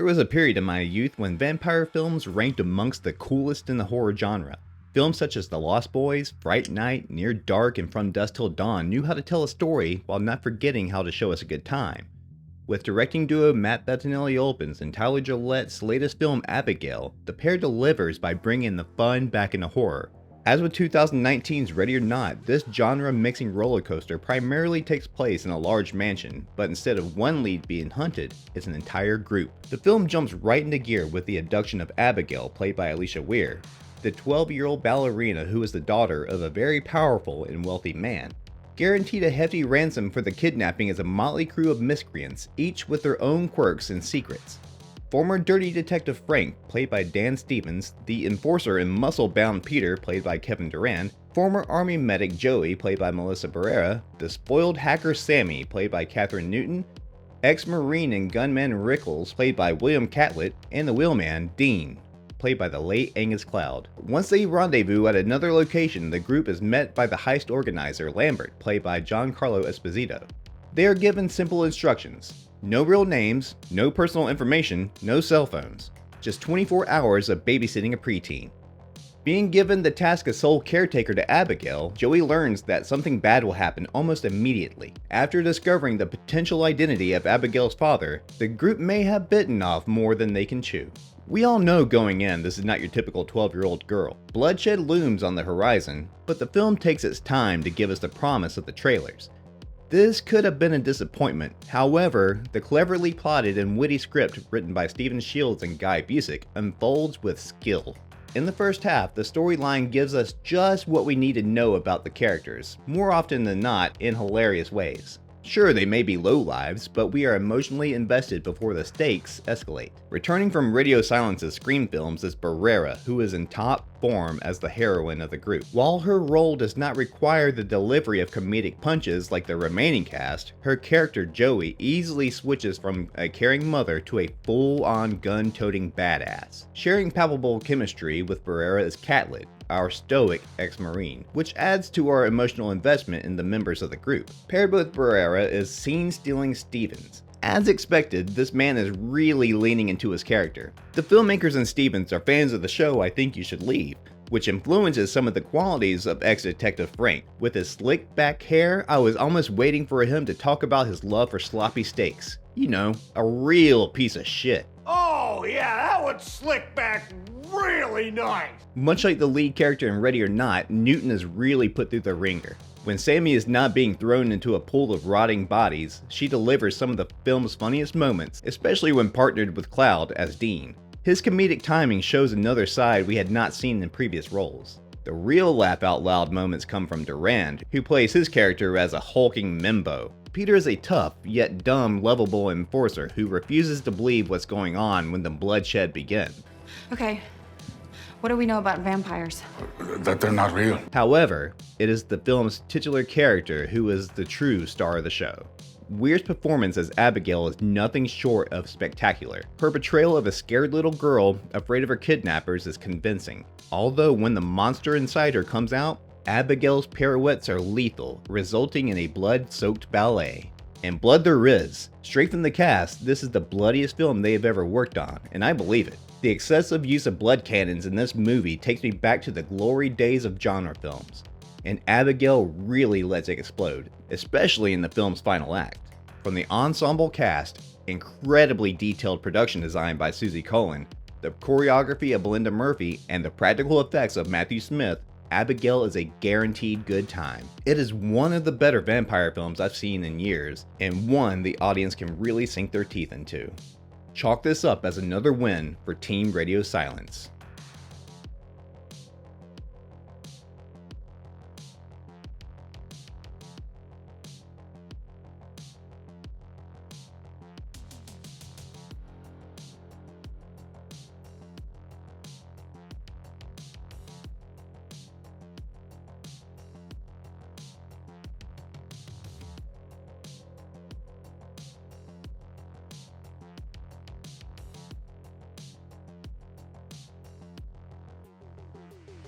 There was a period in my youth when vampire films ranked amongst the coolest in the horror genre. Films such as The Lost Boys, Fright Night, Near Dark, and From Dusk Till Dawn knew how to tell a story while not forgetting how to show us a good time. With directing duo Matt Bettinelli-Olpin's and Tyler Gillett's latest film Abigail, the pair delivers by bringing the fun back into horror. As with 2019's Ready or Not, this genre-mixing roller coaster primarily takes place in a large mansion, but instead of one lead being hunted, it's an entire group. The film jumps right into gear with the abduction of Abigail, played by Alicia Weir, the 12-year-old ballerina who is the daughter of a very powerful and wealthy man. Guaranteed a hefty ransom for the kidnapping is a motley crew of miscreants, each with their own quirks and secrets. Former Dirty Detective Frank, played by Dan Stevens, the enforcer and muscle-bound Peter, played by Kevin Durand, former Army medic Joey, played by Melissa Barrera, the spoiled hacker Sammy, played by Catherine Newton, ex-Marine and gunman Rickles, played by William Catlett, and the wheelman Dean, played by the late Angus Cloud. Once they rendezvous at another location, the group is met by the heist organizer Lambert, played by Giancarlo Esposito. They are given simple instructions. No real names, no personal information, no cell phones. Just 24 hours of babysitting a preteen. Being given the task as sole caretaker to Abigail, Joey learns that something bad will happen almost immediately. After discovering the potential identity of Abigail's father, the group may have bitten off more than they can chew. We all know going in this is not your typical 12-year-old girl. Bloodshed looms on the horizon, but the film takes its time to give us the promise of the trailers. This could have been a disappointment. However, the cleverly plotted and witty script written by Stephen Shields and Guy Busick unfolds with skill. In the first half, the storyline gives us just what we need to know about the characters, more often than not in hilarious ways. Sure, they may be lowlives, but we are emotionally invested before the stakes escalate. Returning from Radio Silence's Scream films is Barrera, who is in top form as the heroine of the group. While her role does not require the delivery of comedic punches like the remaining cast, her character Joey easily switches from a caring mother to a full-on gun-toting badass. Sharing palpable chemistry with Barrera is Catlett, our stoic ex-Marine, which adds to our emotional investment in the members of the group. Paired with Barrera is scene-stealing Stevens. As expected, this man is really leaning into his character. The filmmakers and Stevens are fans of the show I Think You Should Leave, which influences some of the qualities of ex-detective Frank. With his slick back hair, I was almost waiting for him to talk about his love for sloppy steaks. You know, a real piece of shit. Oh yeah, that would slick back really nice. Much like the lead character in Ready or Not, Newton is really put through the ringer. When Sammy is not being thrown into a pool of rotting bodies, she delivers some of the film's funniest moments, especially when partnered with Cloud as Dean. His comedic timing shows another side we had not seen in previous roles. The real laugh-out-loud moments come from Durand, who plays his character as a hulking Mimbo. Peter is a tough, yet dumb, lovable enforcer who refuses to believe what's going on when the bloodshed begins. Okay, what do we know about vampires? That they're not real. However, it is the film's titular character who is the true star of the show. Weir's performance as Abigail is nothing short of spectacular. Her portrayal of a scared little girl afraid of her kidnappers is convincing. Although when the monster inside her comes out, Abigail's pirouettes are lethal, resulting in a blood-soaked ballet. And blood there is. Straight from the cast, this is the bloodiest film they have ever worked on, and I believe it. The excessive use of blood cannons in this movie takes me back to the glory days of genre films. And Abigail really lets it explode, especially in the film's final act. From the ensemble cast, incredibly detailed production design by Susie Cullen, the choreography of Belinda Murphy, and the practical effects of Matthew Smith, Abigail is a guaranteed good time. It is one of the better vampire films I've seen in years, and one the audience can really sink their teeth into. Chalk this up as another win for Team Radio Silence.